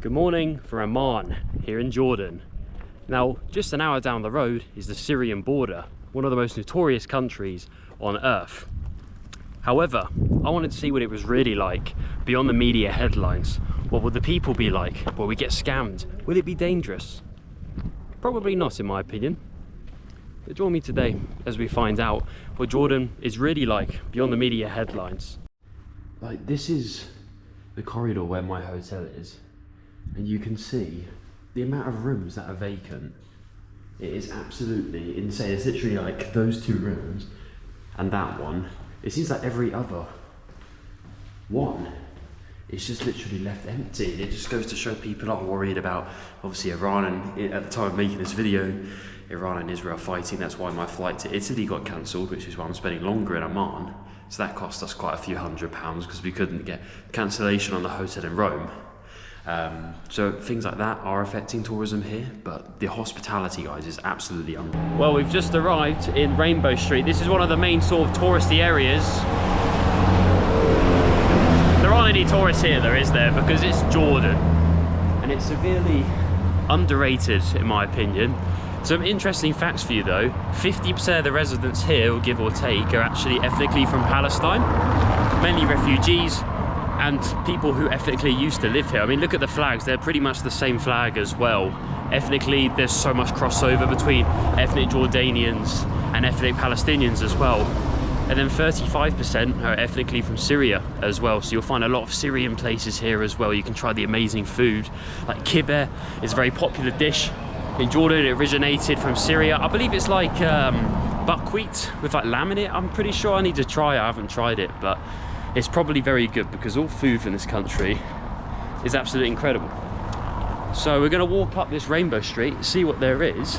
Good morning from Amman, here in Jordan. Now, just an hour down the road is the Syrian border, one of the most notorious countries on earth. However, I wanted to see what it was really like beyond the media headlines. What will the people be like? Will we get scammed? Will it be dangerous? Probably not, in my opinion. But join me today as we find out what Jordan is really like beyond the media headlines. Like, this is the corridor where my hotel is, and you can see the amount of rooms that are vacant. It is absolutely insane. It's literally like those two rooms and that one. It seems like every other one is just literally left empty. It just goes to show people are worried about, obviously, Iran, and at the time of making this video, Iran and Israel fighting. That's why my flight to Italy got cancelled, which is why I'm spending longer in Amman. So that cost us quite a few £100s because we couldn't get cancellation on the hotel in Rome. So things like that are affecting tourism here, but the hospitality, guys, is absolutely unreal. Well, we've just arrived in Rainbow Street. This is one of the main sort of touristy areas. There aren't any tourists here though, is there? Because it's Jordan and it's severely underrated, in my opinion. Some interesting facts for you though. 50% of the residents here, give or take, are actually ethnically from Palestine, mainly refugees and people who ethnically used to live here. I mean, look at the flags, they're pretty much the same flag as well. Ethnically, there's so much crossover between ethnic Jordanians and ethnic Palestinians as well. And then 35% are ethnically from Syria as well. So you'll find a lot of Syrian places here as well. You can try the amazing food. Like kibbeh is a very popular dish in Jordan. It originated from Syria. I believe it's like buckwheat with like lamb in it. I'm pretty sure. I need to try it. I haven't tried it, but it's probably very good because all food from this country is absolutely incredible. So we're going to walk up this Rainbow Street, see what there is.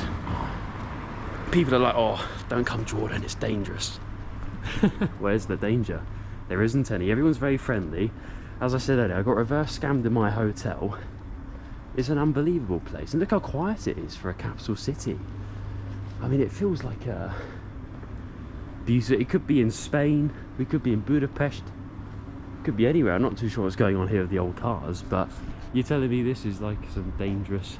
People are like, oh, don't come Jordan, it's dangerous. Where's the danger? There isn't any. Everyone's very friendly. As I said earlier, I got reverse scammed in my hotel. It's an unbelievable place. And look how quiet it is for a capital city. I mean, it feels like a beautiful. It could be in Spain, we could be in Budapest. Could be anywhere. I'm not too sure what's going on here with the old cars, but you're telling me this is like some dangerous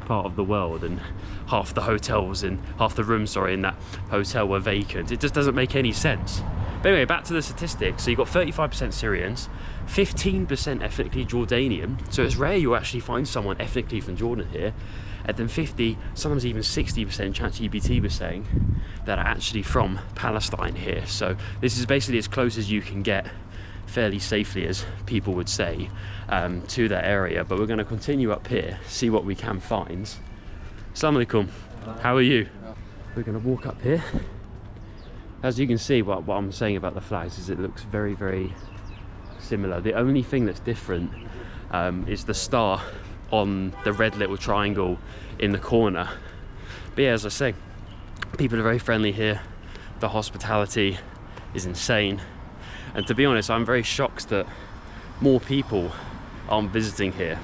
part of the world and half the hotels and half the rooms, sorry, in that hotel were vacant. It just doesn't make any sense. But anyway, back to the statistics. So you've got 35% Syrians, 15% ethnically Jordanian. So it's rare you actually find someone ethnically from Jordan here. And then 50, sometimes even 60%, ChatGPT was saying, that are actually from Palestine here. So this is basically as close as you can get, fairly safely, as people would say, to that area. But we're going to continue up here, see what we can find. Assalamu alaikum. How are you? We're going to walk up here. As you can see, what I'm saying about the flags is it looks very, very similar. The only thing that's different is the star on the red little triangle in the corner. But yeah, as I say, people are very friendly here. The hospitality is insane. And to be honest, I'm very shocked that more people aren't visiting here.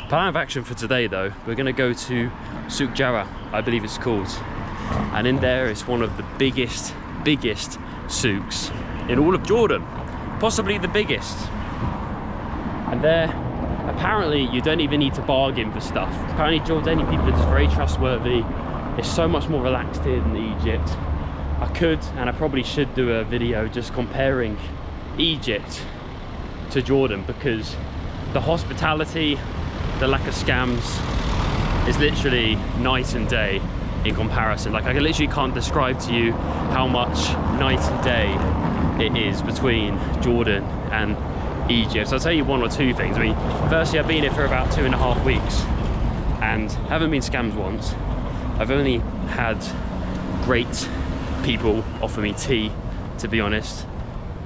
Plan of action for today though, we're going to go to Souk Jarrah, I believe it's called. And in there it's one of the biggest souks in all of Jordan. Possibly the biggest. And there, apparently you don't even need to bargain for stuff. Apparently Jordanian people are just very trustworthy. It's so much more relaxed here than Egypt. I could, and I probably should, do a video just comparing Egypt to Jordan, because the hospitality, the lack of scams is literally night and day in comparison. Like, I literally can't describe to you how much night and day it is between Jordan and Egypt. So I'll tell you one or two things. I mean, firstly, I've been here for about 2.5 weeks and haven't been scammed once. I've only had great people offer me tea, to be honest.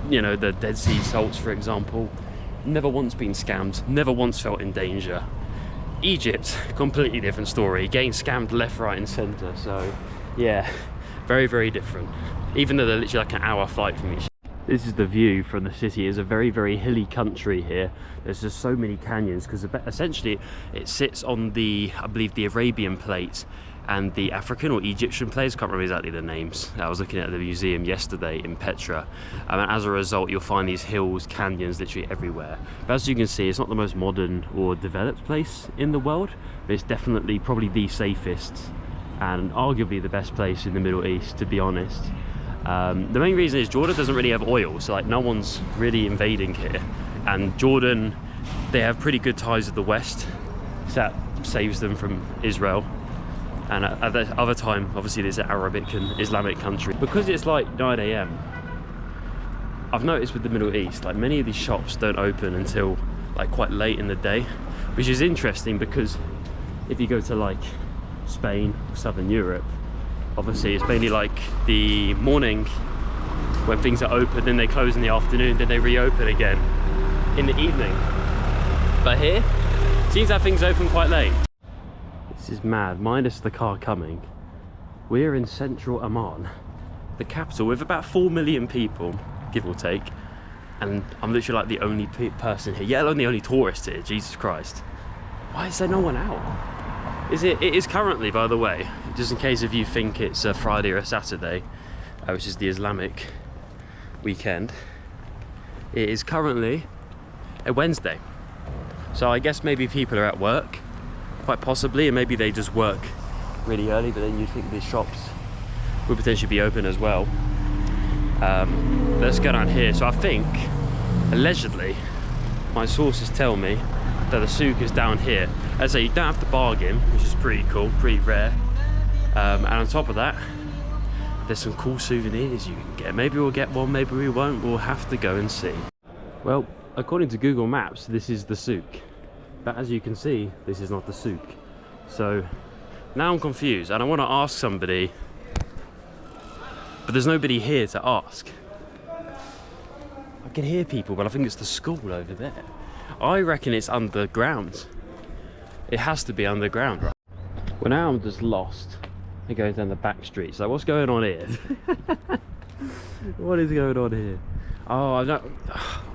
You know, the Dead Sea salts, for example. Never once been scammed, never once felt in danger. Egypt, completely different story. Getting scammed left, right and centre. So yeah, very, very different. Even though they're literally like an hour flight from each. This is the view from the city. It's a very, very hilly country here. There's just so many canyons because essentially it sits on the, I believe, the Arabian plate and the African or Egyptian players. Can't remember exactly the names. I was looking at the museum yesterday in Petra, and as a result you'll find these hills, canyons literally everywhere. But as you can see, it's not the most modern or developed place in the world, but it's definitely probably the safest and arguably the best place in the Middle East, to be honest. The main reason is Jordan doesn't really have oil, so like no one's really invading here, and Jordan, they have pretty good ties with the West, so that saves them from Israel. And at the other time, obviously there's an Arabic and Islamic country. Because it's like 9 AM, I've noticed with the Middle East, like many of these shops don't open until like quite late in the day, which is interesting because if you go to like Spain, Southern Europe, obviously it's mainly like the morning when things are open, then they close in the afternoon, then they reopen again in the evening. But here, it seems that things open quite late. This is mad, minus the car coming. We're in central Amman, the capital, with about 4 million people, give or take. And I'm literally like the only person here, let alone the only tourist here, Jesus Christ. Why is there no one out? It is currently, by the way, just in case if you think it's a Friday or a Saturday, which is the Islamic weekend, it is currently a Wednesday. So I guess maybe people are at work, quite possibly, and maybe they just work really early, but then you'd think these shops would potentially be open as well. Let's go down here. So I think, allegedly, my sources tell me that the souk is down here. As I say, you don't have to bargain, which is pretty cool, pretty rare. And on top of that, there's some cool souvenirs you can get. Maybe we'll get one, maybe we won't. We'll have to go and see. Well, according to Google Maps, this is the souk. But as you can see, this is not the souk. So now I'm confused and I want to ask somebody, but there's nobody here to ask. I can hear people, but I think it's the school over there. I reckon it's underground. It has to be underground, right? Well, now I'm just lost and going down the back streets. So what's going on here? What is going on here? Oh,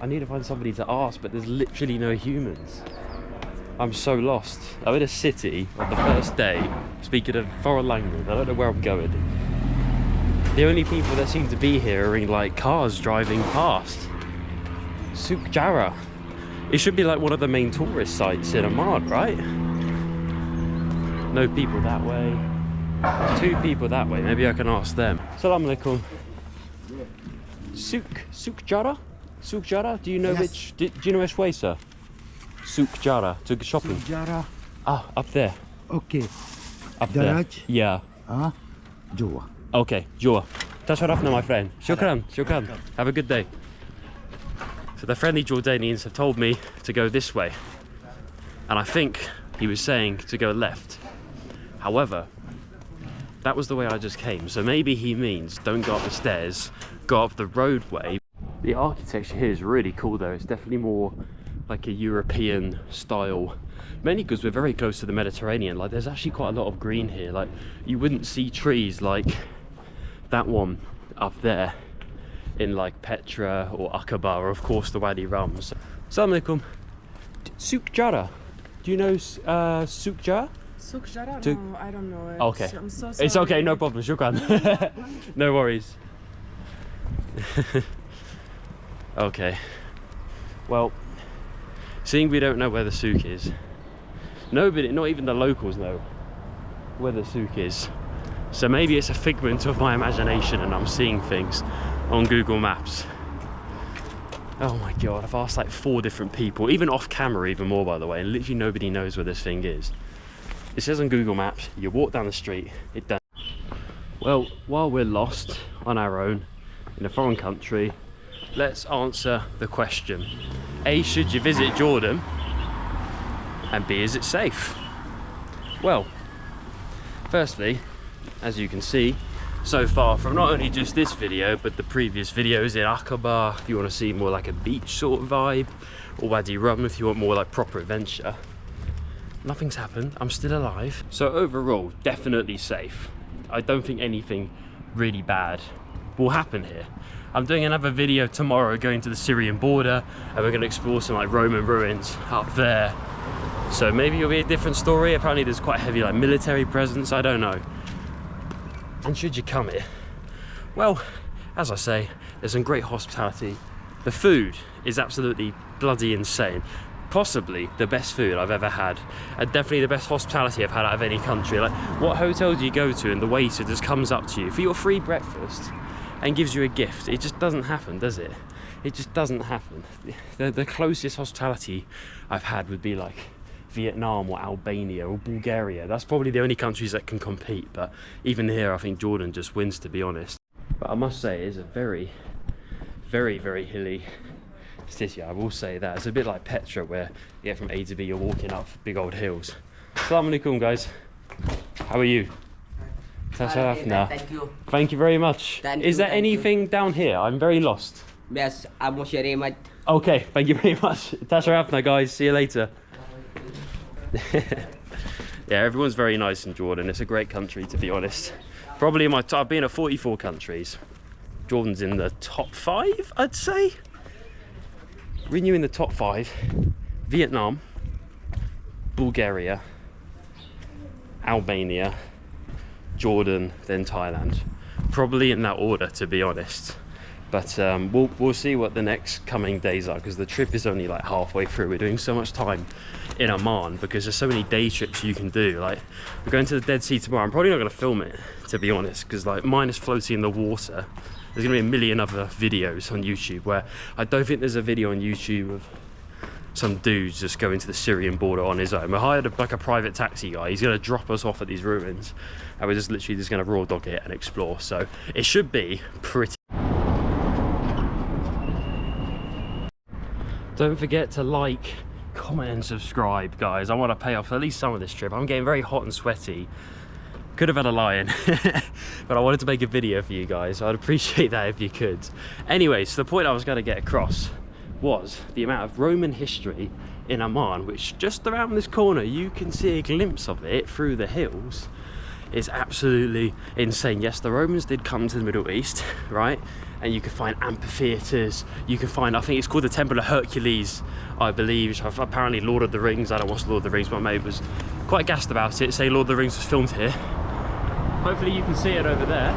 I need to find somebody to ask, but there's literally no humans. I'm so lost. I'm in a city on the first day, speaking a foreign language. I don't know where I'm going. The only people that seem to be here are in like cars driving past. Souk Jarrah. It should be like one of the main tourist sites in Amman, right? No people that way. 2 people that way. Maybe I can ask them. Assalamu alaikum. Souk Jarrah? Souk Jarrah? Do you know which? Do you know which way, sir? Souk Jarrah to shopping. Souk Jarrah. Ah, up there. Okay. Up there. Daraj. Yeah. Jua. Okay, Jua. Tasharafna, my friend. Shukran, shukran. Have a good day. So the friendly Jordanians have told me to go this way. And I think he was saying to go left. However, that was the way I just came. So maybe he means don't go up the stairs, go up the roadway. The architecture here is really cool though. It's definitely more like a European style, mainly because we're very close to the Mediterranean. Like there's actually quite a lot of green here. Like you wouldn't see trees like that one up there in like Petra or Aqaba, or of course the Wadi Rums. Assalamu alaikum. Souk Jarrah. Do you know Souk Jarrah? Souk Jarrah? No, I don't know it. Okay. I'm so sorry. It's okay, no problem. Shukran. No worries. Okay. Well, seeing we don't know where the souk is, nobody, not even the locals, know where the souk is. So maybe it's a figment of my imagination and I'm seeing things on Google Maps. Oh my god, I've asked like 4 different people, even off camera even more by the way, and literally nobody knows where this thing is. It says on Google Maps, you walk down the street, it does. Well, while we're lost on our own in a foreign country, let's answer the question. A, should you visit Jordan? And B, is it safe? Well, firstly, as you can see, so far from not only just this video, but the previous videos in Aqaba, if you want to see more like a beach sort of vibe, or Wadi Rum if you want more like proper adventure, nothing's happened. I'm still alive. So overall, definitely safe. I don't think anything really bad will happen here. I'm doing another video tomorrow going to the Syrian border, and we're going to explore some like Roman ruins up there. So maybe it'll be a different story. Apparently there's quite a heavy like military presence, I don't know. And should you come here, well, as I say, there's some great hospitality. The food is absolutely bloody insane. Possibly the best food I've ever had, and definitely the best hospitality I've had out of any country. Like, what hotel do you go to and the waiter just comes up to you for your free breakfast and gives you a gift? It just doesn't happen, does it? It just doesn't happen. The closest hospitality I've had would be like Vietnam or Albania or Bulgaria. That's probably the only countries that can compete, but even here I think Jordan just wins, to be honest. But I must say, it is a very, very, very hilly city. I will say that. It's a bit like Petra, where you get from A to B, you're walking up big old hills. Assalamu alaikum, guys. How are you? Thank you. Thank you very much. Is there anything down here? I'm very lost. Yes, I'm Sharimat. Okay, thank you very much. Tasharafna, guys. See you later. Yeah, everyone's very nice in Jordan. It's a great country, to be honest. Probably I've been to 44 countries. Jordan's in the top 5, I'd say. Renewing the top 5: Vietnam, Bulgaria, Albania, Jordan, then Thailand. Probably in that order, to be honest. But we'll see what the next coming days are, because the trip is only like halfway through. We're doing so much time in Amman because there's so many day trips you can do. Like, we're going to the Dead Sea tomorrow. I'm probably not going to film it, to be honest, because like mine is floating in the water. There's going to be a million other videos on YouTube where I don't think there's a video on YouTube of some dudes just going to the Syrian border on his own. We hired like a private taxi guy. He's going to drop us off at these ruins, and we're just literally just going to raw dog it and explore. So it should be pretty. Don't forget to like, comment and subscribe, guys. I want to pay off at least some of this trip. I'm getting very hot and sweaty. Could have had a lion, but I wanted to make a video for you guys. I'd appreciate that if you could. Anyway, so the point I was going to get across was the amount of Roman history in Amman, which just around this corner, you can see a glimpse of it through the hills. It's absolutely insane. Yes, the Romans did come to the Middle East, right? And you can find amphitheaters. You can find, I think it's called the Temple of Hercules, I believe. Apparently Lord of the Rings. I don't watch Lord of the Rings, but my mate was quite gassed about it, saying Lord of the Rings was filmed here. Hopefully you can see it over there.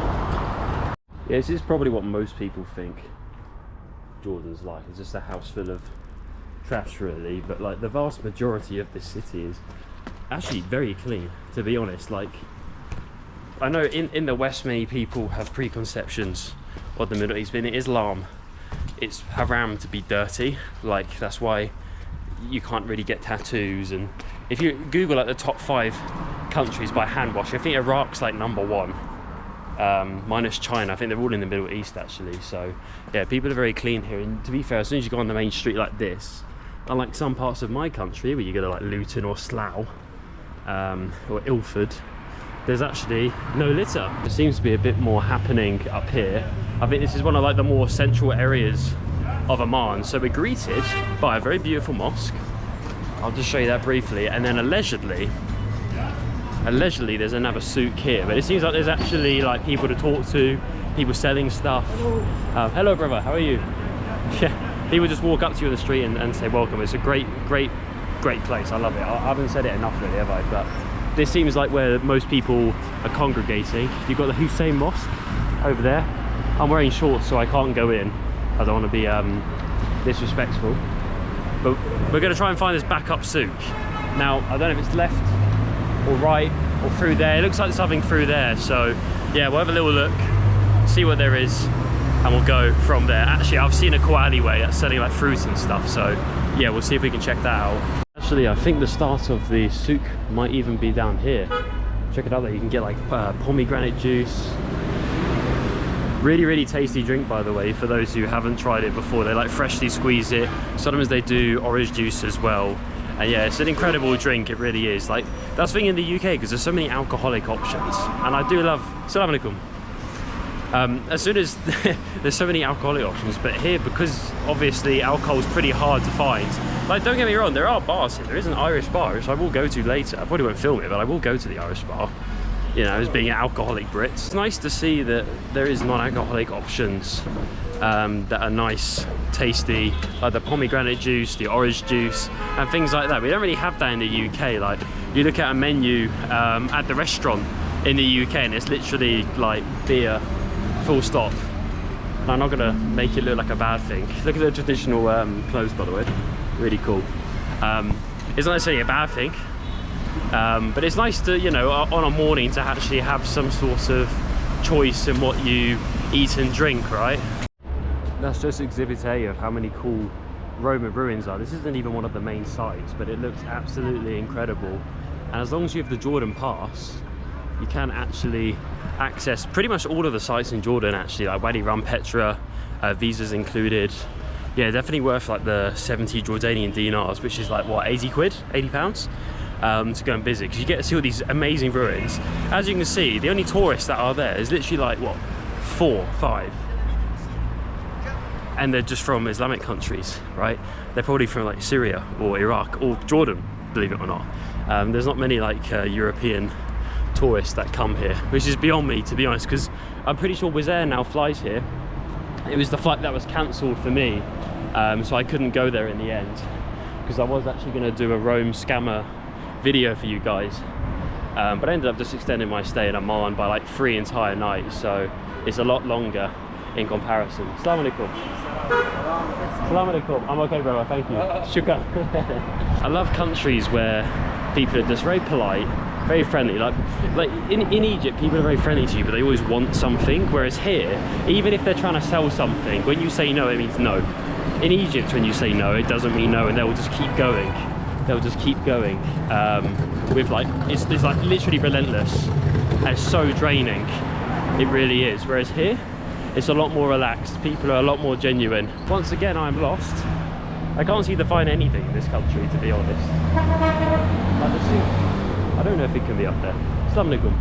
Yeah, this is probably what most people think Jordan's like. It's just a house full of trash, really. But like, the vast majority of this city is actually very clean, to be honest. Like, I know in the West many people have preconceptions of the Middle East, but in Islam it's haram to be dirty. Like, that's why you can't really get tattoos. And if you Google like the top 5 countries by hand wash, I think Iraq's like #1, minus China. I think they're all in the Middle East, actually. So yeah, people are very clean here. And to be fair, as soon as you go on the main street like this, unlike some parts of my country where you go to like Luton or Slough or Ilford, there's actually no litter. There seems to be a bit more happening up here. I think this is one of like the more central areas of Amman. So we're greeted by a very beautiful mosque. I'll just show you that briefly. And then allegedly there's another souk here, but it seems like there's actually like people to talk to, people selling stuff. Hello brother, how are you? Yeah, people just walk up to you in the street and say welcome. It's a great place. I love it. I haven't said it enough really, have I? But this seems like where most people are congregating. You've got the Hussein Mosque over there. I'm wearing shorts, so I can't go in. I don't want to be disrespectful. But we're going to try and find this backup souk. Now, I don't know if it's left or right or through there. It looks like something through there. So yeah, we'll have a little look, see what there is, and we'll go from there. Actually, I've seen a cool alleyway that's selling like fruit and stuff. So yeah, we'll see if we can check that out. Actually, I think the start of the souk might even be down here. Check it out there. You can get like pomegranate juice. Really tasty drink, by the way, for those who haven't tried it before. They like freshly squeeze it. Sometimes they do orange juice as well. And yeah, it's an incredible drink, it really is. Like, that's the thing in the UK, because there's so many alcoholic options. And I do love, Assalamu alaikum. As soon as there's so many alcoholic options, but here, because obviously alcohol's pretty hard to find. Like, don't get me wrong, there are bars here. There is an Irish bar, which I will go to later. I probably won't film it, but I will go to the Irish bar. you know, as being alcoholic Brits. It's nice to see that there is non-alcoholic options that are nice, tasty, like the pomegranate juice, the orange juice, and things like that. We don't really have that in the UK. Like, you look at a menu at the restaurant in the UK and it's literally like beer, full stop. And I'm not gonna make it look like a bad thing. Look at the traditional clothes, by the way, really cool. It's not necessarily a bad thing, but it's nice to, you know, on a morning to actually have some sort of choice in what you eat and drink, right? That's just exhibit A of how many cool Roman ruins are. This isn't even one of the main sites, but it looks absolutely incredible. And as long as you have the Jordan Pass, you can actually access pretty much all of the sites in Jordan, actually, like Wadi Rum, Petra, visas included. Yeah, definitely worth like the 70 Jordanian dinars, which is like what, 80 quid, 80 pounds, to go and visit, because you get to see all these amazing ruins. As you can see, the only tourists that are there is literally like what, 4, 5, and they're just from Islamic countries, right? They're probably from like Syria or Iraq or Jordan, believe it or not. There's not many like European tourists that come here, which is beyond me, to be honest, because I'm pretty sure Wizz Air now flies here. It was the flight that was cancelled for me, so I couldn't go there in the end, because I was actually going to do a Rome scammer video for you guys, but I ended up just extending my stay in Amman by like 3 entire nights, so it's a lot longer in comparison. Assalamu alaikum. Assalamu alaikum. I'm okay, brother, thank you. Shukran. I love countries where people are just very polite, very friendly. Like in Egypt, people are very friendly to you, but they always want something. Whereas here, even if they're trying to sell something, when you say no, it means no. In Egypt, when you say no, it doesn't mean no, and they will just keep going. They'll just keep going. With like, it's like literally relentless, and it's so draining. It really is. Whereas here, it's a lot more relaxed. People are a lot more genuine. Once again, I'm lost. I can't seem to find anything in this country, to be honest. I don't know if it can be up there. Assalamu alaikum.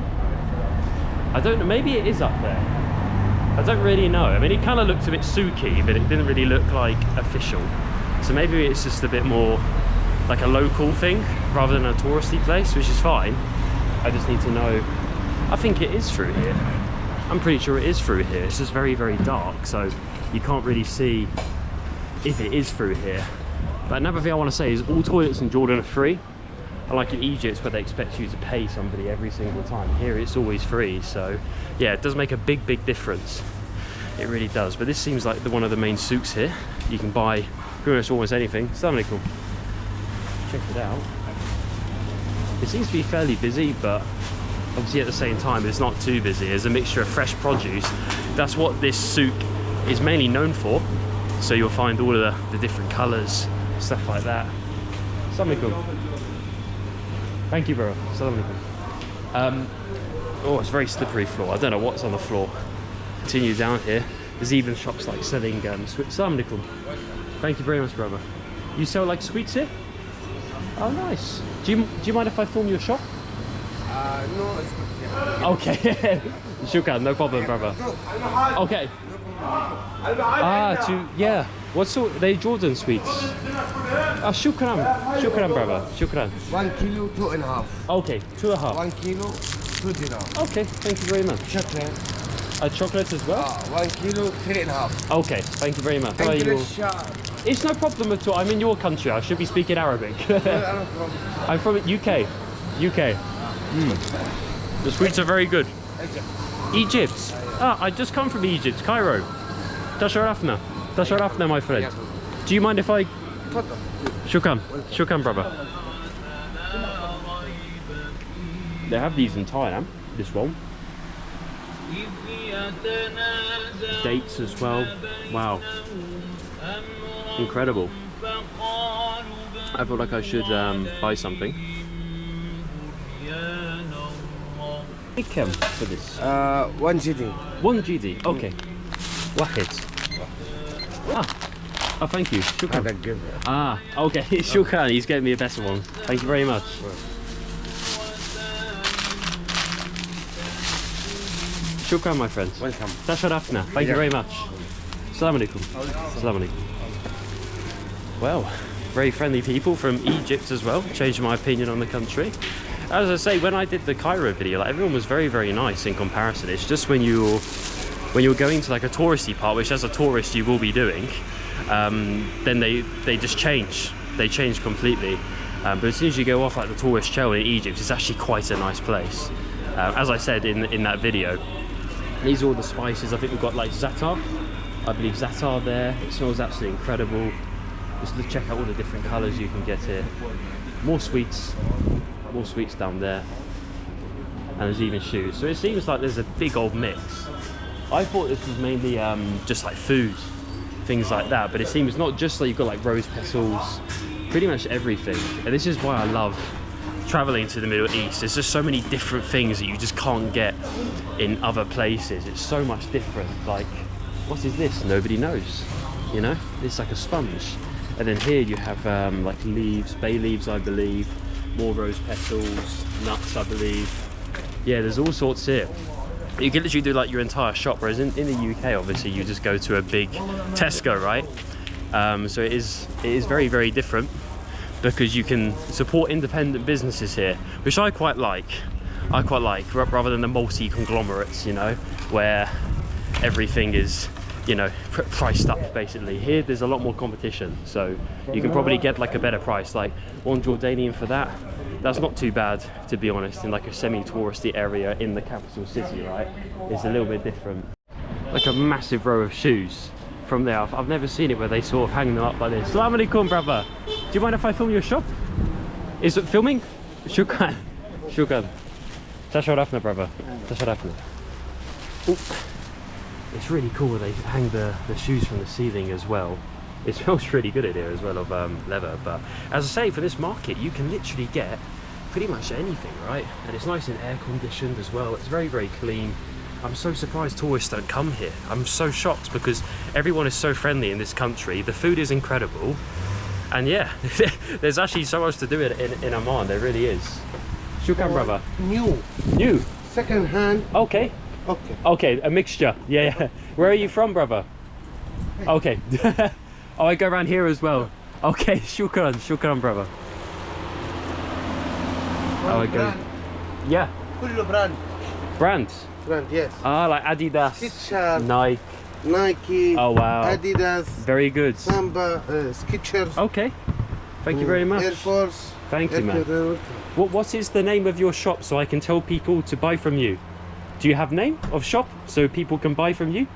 I don't know, maybe it is up there. I don't really know. I mean, it kind of looked a bit souky, but it didn't really look like official. So maybe it's just a bit more like a local thing rather than a touristy place, which is fine. I just need to know. I think it is through here. I'm pretty sure it is through here. It's just very, very dark, so you can't really see if it is through here. But another thing I want to say is all toilets in Jordan are free. Unlike in Egypt, where they expect you to pay somebody every single time. Here it's always free, so yeah, it does make a big, big difference. It really does. But this seems like one of the main souks here. You can buy pretty much almost anything. Assalamu alaikum. Check it out. It seems to be fairly busy, but obviously at the same time it's not too busy. There's a mixture of fresh produce. That's what this souk is mainly known for. So you'll find all of the different colours, stuff like that. Assalamu alaikum. Thank you, bro. Assalamu alaikum. Oh, it's very slippery floor. I don't know what's on the floor. Continue down here. There's even shops like selling sweets. Assalamu alaikum. Thank you very much, brother. You sell like sweets here? Oh, nice. Do you mind if I film your shop? No, it's good. Yeah. Okay. Shukran, no problem, brother. Okay. Yeah. What sort? They Jordan sweets. Shukran. Shukran, brother. Shukran. 1 kilo, 2.5. Okay, 2.5. 1 kilo, 2 dinar. Okay, thank you very much. Chocolate. Chocolate as well? 1 kilo, 3.5. Okay, thank you very much. English. It's no problem at all. I'm in your country. I should be speaking Arabic. I'm from UK. UK. The sweets are very good. Egypt. I just come from Egypt, Cairo. Tasharafna. Tasharafna, my friend. Do you mind if I... Shukran. Shukran, brother. They have these in Thailand, this one. Dates as well. Wow. Incredible. I feel like I should buy something. Come for this. 1 GD. 1 GD. Okay. Wahid. Oh, thank you. Shukran. Okay. Shukran. He's getting me a better one. Thank you very much. Shukran, my friend. Welcome. Tasharafna. Thank you very much. Assalamu alaikum. Assalamu alaikum. Well, very friendly people from Egypt as well. Changed my opinion on the country. as I say, when I did the Cairo video, like everyone was very, very nice in comparison. It's just when you're going to like a touristy part, which as a tourist you will be doing, then they just change. They change completely. But as soon as you go off like the tourist trail in Egypt, it's actually quite a nice place. As I said in that video, these are all the spices. I think we've got like za'atar. I believe za'atar there. It smells absolutely incredible. Just to check out all the different colours you can get here. More sweets down there. And there's even shoes. So it seems like there's a big old mix. I thought this was mainly just like food, things like that. But it seems not just like you've got like rose petals, pretty much everything. And this is why I love traveling to the Middle East. There's just so many different things that you just can't get in other places. It's so much different. Like, what is this? Nobody knows, you know? It's like a sponge. And then here you have like leaves, bay leaves, I believe, more rose petals, nuts, I believe. Yeah, there's all sorts here. You can literally do like your entire shop, whereas in the UK, obviously, you just go to a big Tesco, right? So it is very, very different, because you can support independent businesses here, which I quite like. Rather than the multi-conglomerates, you know, where everything is, you know, priced up basically. Here there's a lot more competition, so you can probably get like a better price. Like one Jordanian for that's not too bad, to be honest, in like a semi-touristy area in the capital city, right? It's a little bit different. Like a massive row of shoes from there. I've never seen it where they sort of hang them up like this. Assalamu alaikum, brother. Do you mind if I film your shop? Is it filming? Shukran. Tasharafna, brother. Tasharafna. It's really cool where they hang the shoes from the ceiling as well. It smells really good in here as well of leather. But as I say, for this market, you can literally get pretty much anything, right? And it's nice and air conditioned as well. It's very, very clean. I'm so surprised tourists don't come here. I'm so shocked because everyone is so friendly in this country. The food is incredible. And yeah, there's actually so much to do in Amman. There really is. Shukran, brother. New. Second hand. Okay. Okay, a mixture. Yeah. Where are you from, brother? Okay. Oh, I go around here as well. Okay, shukran, brother. Oh, I go. Yeah. Kullu brand. Brands? Brand, yes. Ah, like Adidas, Skechers, Nike. Oh wow. Adidas. Very good. Samba, Skechers. Okay. Thank you very much. Air Force. Thank you, man. What is the name of your shop so I can tell people to buy from you? Do you have name of shop so people can buy from you?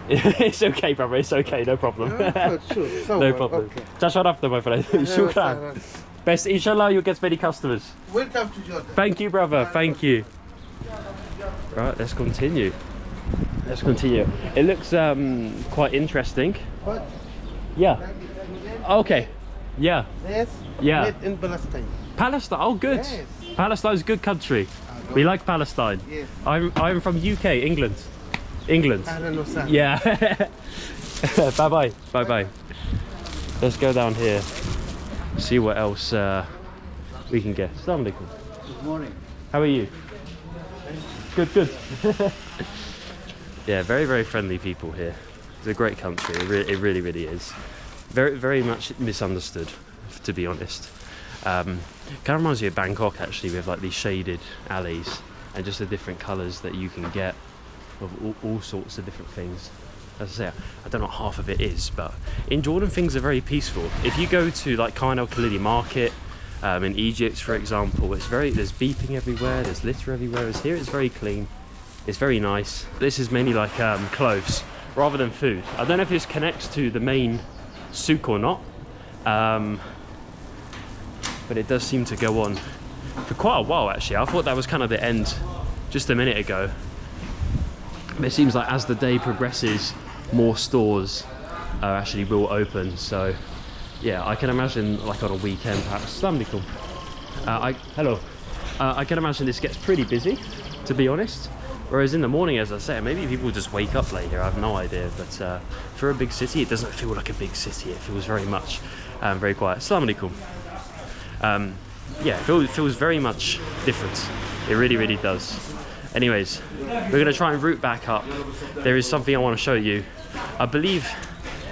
It's okay, brother. It's okay. No problem. Sure. No problem. Tasharafna, my friend. Shukran. Best. Inshallah, you'll get many customers. Welcome to Jordan. Thank you, brother. Thank you. Right, let's continue. It looks quite interesting. What? Yeah. Okay. Yeah. Yes. Yeah. Made in Palestine. Palestine. Oh, good. Yes. Palestine's a good country. We like Palestine. Yes. I'm from UK, England. Ahlan wa sahlan. Yeah. Bye bye. Let's go down here. See what else we can get. Assalamu alaikum. Good morning. How are you? Good. Yeah, very, very friendly people here. It's a great country. It really is. Very, very much misunderstood, to be honest. Kind of reminds me of Bangkok, actually, with like these shaded alleys and just the different colours that you can get of all sorts of different things. As I say, I don't know what half of it is, but in Jordan things are very peaceful. If you go to like Khan el-Khalili market in Egypt, for example, there's beeping everywhere, there's litter everywhere. Whereas here it's very clean, it's very nice. This is mainly like clothes rather than food. I don't know if this connects to the main souk or not, but it does seem to go on for quite a while actually. I thought that was kind of the end just a minute ago. But it seems like as the day progresses, more stores actually will open. So yeah, I can imagine like on a weekend perhaps. Assalamu alaikum. Hello. I can imagine this gets pretty busy, to be honest. Whereas in the morning, as I say, maybe people just wake up later, I have no idea. But for a big city, it doesn't feel like a big city. It feels very much very quiet. Assalamu alaikum. Yeah, it feels very much different. It really does. Anyways, we're going to try and route back up. There is something I want to show you. I believe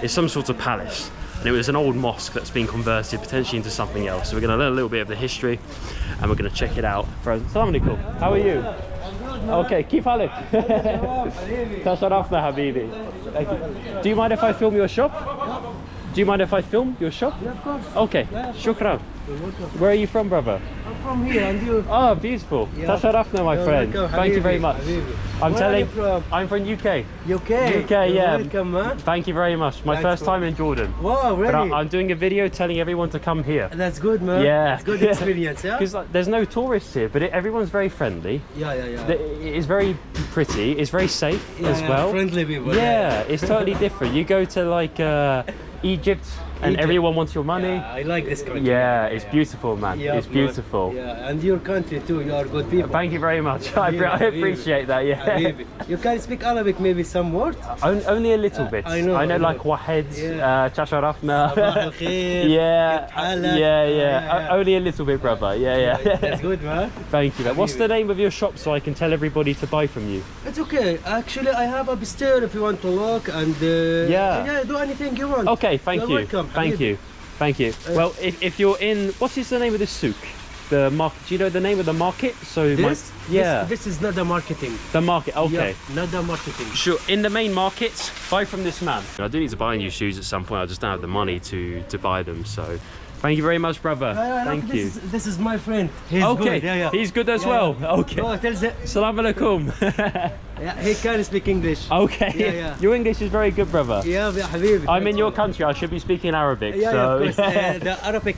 it's some sort of palace. and it was an old mosque that's been converted potentially into something else. So we're going to learn a little bit of the history and we're going to check it out. Assalamu alaikum. How are you? Okay, keep حالك. تشرفنا حبيبي. Do you mind if I film your shop? Do you mind if I film your shop? Yeah, of course. Okay, shukran. Where are you from, brother? I'm from here, and you? Oh, beautiful. Yeah. Tasharafna, my friend. Welcome, Thank you very Habibi, much. Habibi. I'm Where telling. are you from? I'm from UK. UK? UK, yeah. Welcome, man. Thank you very much. My That's first cool. time in Jordan. Wow, But really? I'm doing a video telling everyone to come here. That's good, man. Yeah. It's good experience, yeah? Because there's no tourists here, but everyone's very friendly. Yeah. It's very pretty. It's very safe as well. Friendly people. Yeah, it's totally different. You go to like Egypt and Egypt. everyone wants your money. Yeah, I like this country. Yeah, it's beautiful, man. Yeah, It's beautiful. Yeah, and your country too. You are good people. Thank you very much. I Habibi. appreciate that. Yeah. Habibi. You can speak Arabic, maybe some words. Only a little bit. I know like wahed, Yeah. tasharafna. صباح الخير. Yeah, كيف حالك؟ yeah. Only a little bit, brother. Yeah. That's good, man. Thank you. What's the name of your shop so I can tell everybody to buy from you? It's okay. Actually, I have upstairs if you want to look and Yeah. do anything you want. Okay, thank You're you. welcome, Thank Habibi. you. Thank you. Well, if you're in, what is the name of this souk? The market. Do you know the name of the market? So This is not the marketing. the market. Okay. Yeah, not the marketing. Sure. In the main market, buy from this man. I do need to buy new shoes at some point. I just don't have the money to buy them. So, thank you very much, brother. Thank look, you. This is my friend. He's Okay. good. Yeah. He's good as well. Okay. Oh, tell the, Salam alaikum. yeah, he can speak English. Okay. Yeah. Your English is very good, brother. Yeah, Habibi. I'm in your country. I should be speaking Arabic. Yeah, so of course. The Arabic,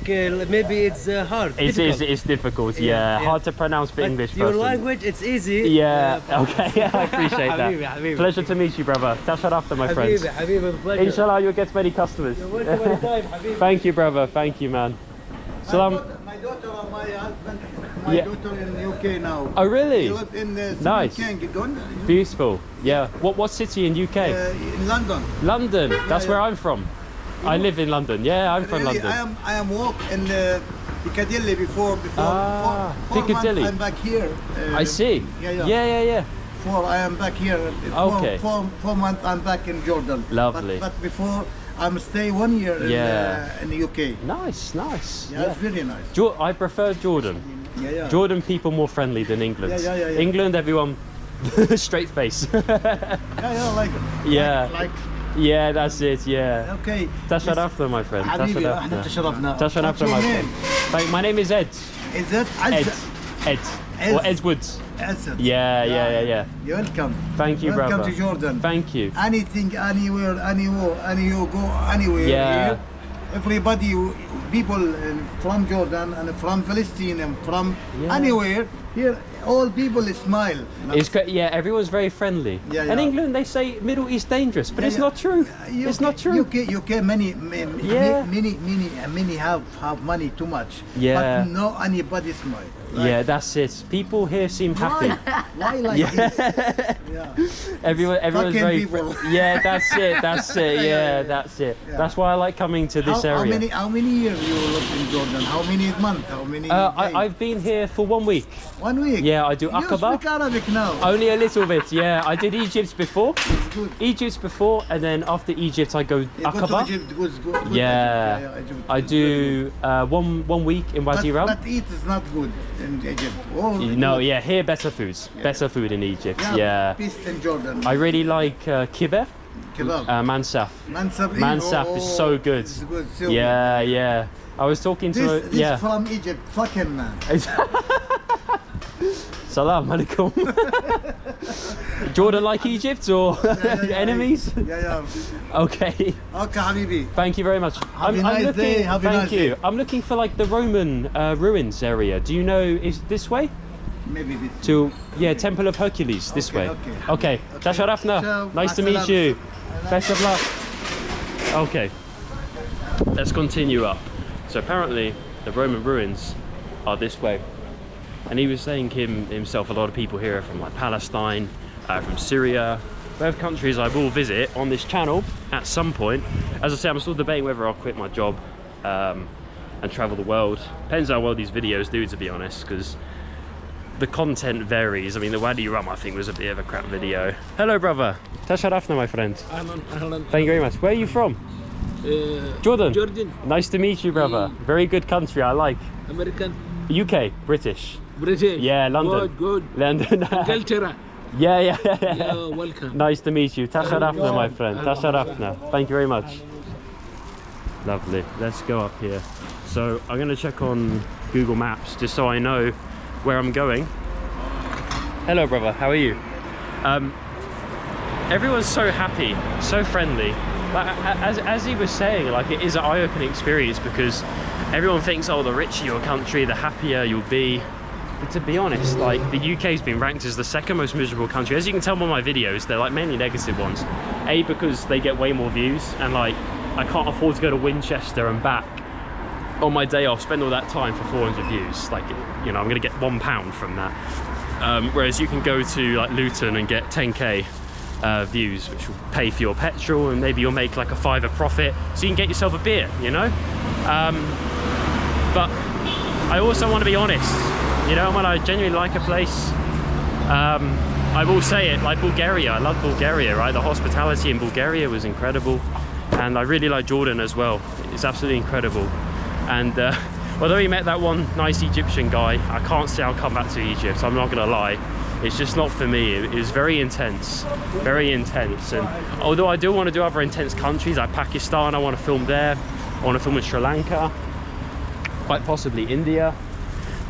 maybe it's hard. it's difficult. Yeah. Hard to pronounce for But English your person. language, it's easy. Yeah. Okay. I appreciate that. Habibi. Pleasure to meet you, brother. Tasharafta, my friends. Habibi, pleasure. Inshallah, you'll get many customers. You're welcome anytime, Habibi. Thank you, brother. Thank you, man. Salam. My daughter and my husband, Yeah. daughter in UK now. Oh, really? He lived in Nice. Kingdom, Beautiful. Yeah. What city in UK? in London. London. That's yeah. where I'm from. I live in London. Yeah, I'm from Really, London. I am walk in Piccadilly before Ah, four Piccadilly. months I'm back here. I see. Yeah. I am back here. Okay. 4 months I'm back in Jordan. Lovely. But before I'm stay 1 year in the UK. Nice. Yeah, it's really nice. I prefer Jordan. Yeah. Jordan people more friendly than England. Yeah. England, everyone straight face. Like. Yeah. Like. Yeah, that's it. Yeah. Okay. Tasharafna, my friend. حبيبي احنا تشرفنا. Tasharafna, my friend. My name is Ed. Is that Ed. Or Edwards. Asad. Yeah. You're welcome. Thank you, welcome brother. to Jordan. Thank you. Anything, anywhere, you go anywhere. Yeah. Here, everybody, people from Jordan and from Palestine and from anywhere here, all people smile. It's yeah, everyone's very friendly. Yeah. In England, they say Middle East dangerous, but it's not true. It's not true. UK many have money too much. Yeah. But no anybody smile. Yeah, that's it. People here seem happy. Why like this? Yeah. Everyone's Fucking very people. Yeah, that's it. Yeah, that's it. Yeah. That's why I like coming to this area. How many years you live in Jordan? How many months? How many days? I've been here for 1 week. 1 week? Yeah, I do You Aqaba. speak Arabic now. Only a little bit, yeah. I did Egypt before. It's good. Egypt's before, and then after Egypt, I go You go to Aqaba. Egypt, good Yeah, Egypt I is very do one week in good. Wadi Rum. But eat is not good in Egypt. Oh, No, yeah, here better foods, better food in Egypt. Yeah, Peace in Jordan. I really like kibbeh, Kebab. mansaf. Mansaf is so good. It's good. So Yeah. I was talking to This from Egypt. Fucking man. Salam alaikum. Jordan like Egypt or enemies? Yeah. Okay. Okay, Habibi. Thank you very much. Have a nice day, have a Thank nice you. day. I'm looking for like the Roman ruins area. Do you know, is this way? Maybe this. To, yeah, Temple of Hercules, this way. Okay. Tasharafna. Ciao. Nice to meet you. Best of luck. Okay. Let's continue up. So apparently the Roman ruins are this way. And he was saying himself, a lot of people here are from like Palestine, from Syria. Both countries I will visit on this channel at some point. As I say, I'm still debating whether I'll quit my job and travel the world. Depends how well these videos do, to be honest, because the content varies. I mean, the Wadi Rum, I think, was a bit of a crap video. Hello, brother. Tasharafna, my friend. Thank you very much. Where are you from? Jordan. Jordan. Nice to meet you, brother. Very good country, I like. American. UK, British. British. Yeah, London. Good. London. Culture. Yeah. Yeah, welcome. Nice to meet you. Tasharafna, my friend. Tasharafna. Thank you very much. Lovely. Let's go up here. So I'm going to check on Google Maps just so I know where I'm going. Hello, brother. How are you? Everyone's so happy, so friendly. Like, as he was saying, like, it is an eye-opening experience because everyone thinks, oh, the richer your country, the happier you'll be. But to be honest, like, the UK's been ranked as the second most miserable country. As you can tell by my videos, they're like mainly negative ones. A, because they get way more views, and like, I can't afford to go to Winchester and back on my day off, spend all that time for 400 views. Like, you know, I'm gonna get £1 from that. Whereas you can go to like Luton and get 10k views, which will pay for your petrol, and maybe you'll make like a £5 profit, so you can get yourself a beer, you know. But I also want to be honest, you know, when I genuinely like a place, I will say it, like Bulgaria. I love Bulgaria, right? The hospitality in Bulgaria was incredible, and I really like Jordan as well. It's absolutely incredible. And although we met that one nice Egyptian guy, I can't say I'll come back to Egypt, I'm not gonna lie. It's just not for me. It was very intense, and although I do want to do other intense countries like Pakistan, I want to film there, I want to film in Sri Lanka, quite possibly India.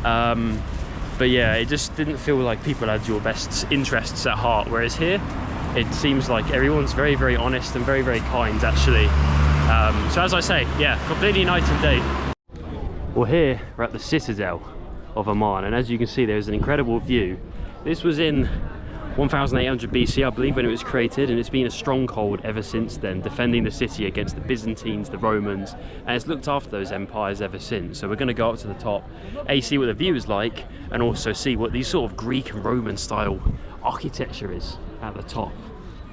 But yeah, it just didn't feel like people had your best interests at heart, whereas here it seems like everyone's very, very honest and very, very kind, actually. So as I say, yeah, completely night and day. Well, here we're at the citadel of Amman, and as you can see, there's an incredible view. This was in 1800 BC, I believe, when it was created, and it's been a stronghold ever since then, defending the city against the Byzantines, the Romans, and it's looked after those empires ever since. So we're going to go up to the top, see what the view is like, and also see what these sort of Greek and Roman style architecture is at the top.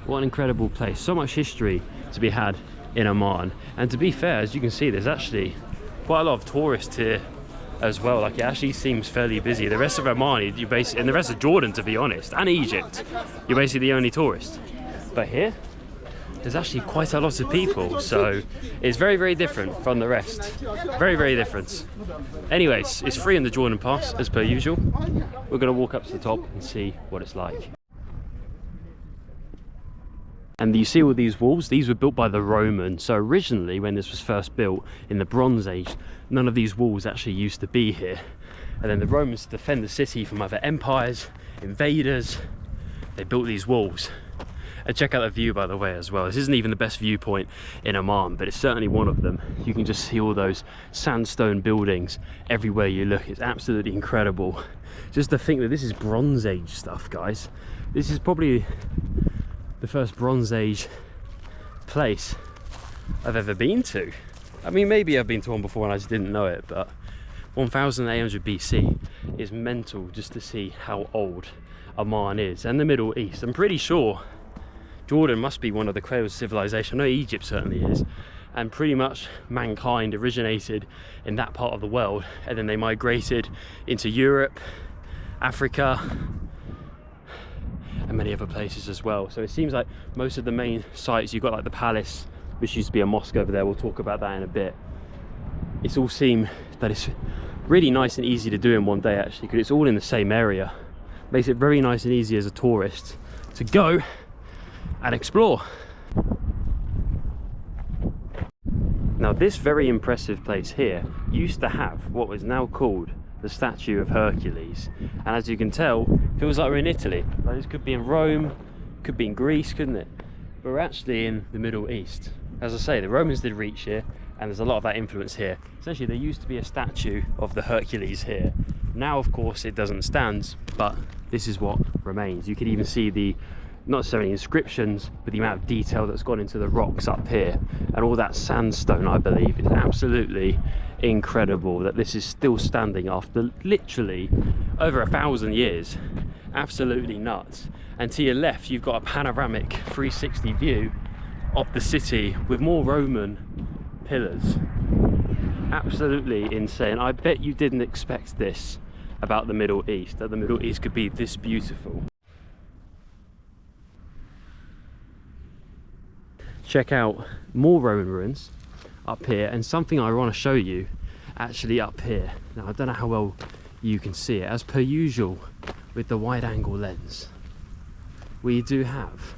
What an incredible place. So much history to be had in Amman. And to be fair, as you can see, there's actually quite a lot of tourists here as well. Like, it actually seems fairly busy. The rest of Amman, you basically, and the rest of Jordan, to be honest, and Egypt, you're basically the only tourist. But here, there's actually quite a lot of people, so it's very, very different from the rest. Very, very different. Anyways, it's free in the Jordan Pass, as per usual. We're gonna walk up to the top and see what it's like. And you see all these walls, these were built by the Romans. So originally, when this was first built in the Bronze Age, none of these walls actually used to be here. And then the Romans, to defend the city from other empires, invaders, they built these walls. And check out the view, by the way, as well. This isn't even the best viewpoint in Amman, but it's certainly one of them. You can just see all those sandstone buildings everywhere you look. It's absolutely incredible. Just to think that this is Bronze Age stuff, guys. This is probably the first Bronze Age place I've ever been to. I mean, maybe I've been to one before and I just didn't know it, but 1800 BC is mental just to see how old Amman is, and the Middle East. I'm pretty sure Jordan must be one of the cradles of civilization. I know Egypt certainly is, and pretty much mankind originated in that part of the world, and then they migrated into Europe, Africa, and many other places as well. So it seems like most of the main sites, you've got like the palace, which used to be a mosque over there, we'll talk about that in a bit. It's all seem that it's really nice and easy to do in one day, actually, because it's all in the same area. Makes it very nice and easy as a tourist to go and explore. Now, this very impressive place here used to have what was now called the statue of Hercules, and as you can tell, it feels like we're in Italy. Like, this could be in Rome, could be in Greece, couldn't it? But we're actually in the Middle East. As I say, the Romans did reach here, and there's a lot of that influence here. Essentially, there used to be a statue of the Hercules here. Now, of course, it doesn't stand, but this is what remains. You can even see the, not necessarily inscriptions, but the amount of detail that's gone into the rocks up here, and all that sandstone, I believe, is absolutely incredible that this is still standing after literally over 1,000 years. Absolutely nuts. And to your left, you've got a panoramic 360 view of the city with more Roman pillars. Absolutely insane. I bet you didn't expect this about the Middle East, that the Middle East could be this beautiful. Check out more Roman ruins. up here, and something I want to show you actually up here. Now I don't know how well you can see it, as per usual with the wide angle lens. We do have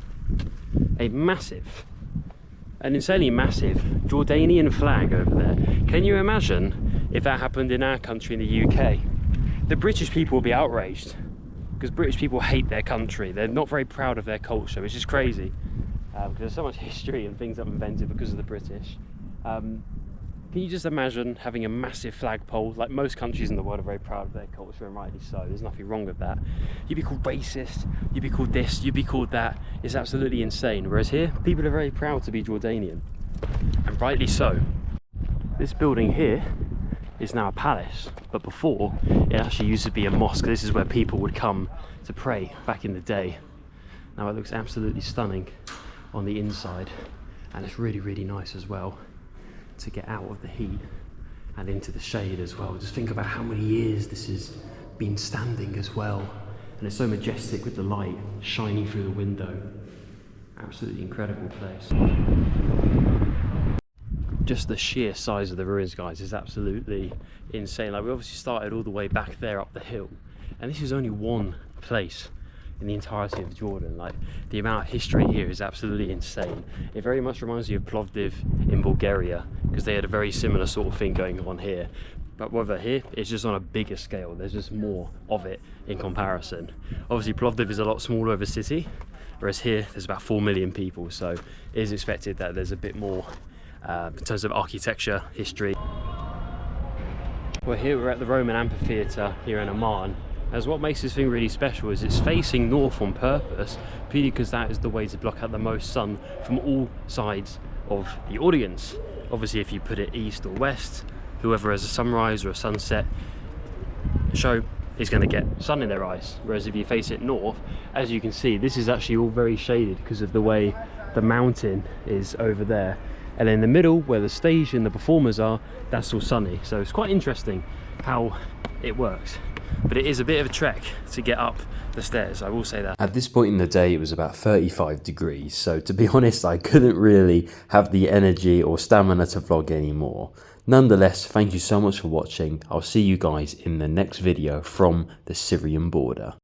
a massive, an insanely massive Jordanian flag over there. Can you imagine if that happened in our country, in the UK? The British people would be outraged, because British people hate their country. They're not very proud of their culture, which is crazy, because there's so much history and things that were invented because of the British. Can you just imagine having a massive flagpole? Like, most countries in the world are very proud of their culture, and rightly so. There's nothing wrong with that. You'd be called racist, you'd be called this, you'd be called that. It's absolutely insane. Whereas here, people are very proud to be Jordanian, and rightly so. This building here is now a palace, but before it actually used to be a mosque. This is where people would come to pray back in the day. Now it looks absolutely stunning on the inside, and it's really, really nice as well to get out of the heat and into the shade as well. Just think about how many years this has been standing as well, and it's so majestic with the light shining through the window. Absolutely incredible place. Just the sheer size of the ruins, guys, is absolutely insane. Like, we obviously started all the way back there up the hill, and this is only one place in the entirety of Jordan. Like, the amount of history here is absolutely insane. It very much reminds me of Plovdiv in Bulgaria, because they had a very similar sort of thing going on here. But whether here, it's just on a bigger scale. There's just more of it in comparison. Obviously Plovdiv is a lot smaller of a city, whereas here there's about 4 million people, so it is expected that there's a bit more in terms of architecture, history. Well, here we're at the Roman amphitheatre here in Amman. As what makes this thing really special is it's facing north on purpose, purely because that is the way to block out the most sun from all sides of the audience. Obviously, if you put it east or west, whoever has a sunrise or a sunset show is going to get sun in their eyes. Whereas if you face it north, as you can see, this is actually all very shaded because of the way the mountain is over there. And in the middle, where the stage and the performers are, that's all sunny. So it's quite interesting how it works. But it is a bit of a trek to get up the stairs, I will say that. At this point in the day, it was about 35 degrees. So to be honest, I couldn't really have the energy or stamina to vlog anymore. Nonetheless, thank you so much for watching. I'll see you guys in the next video from the Syrian border.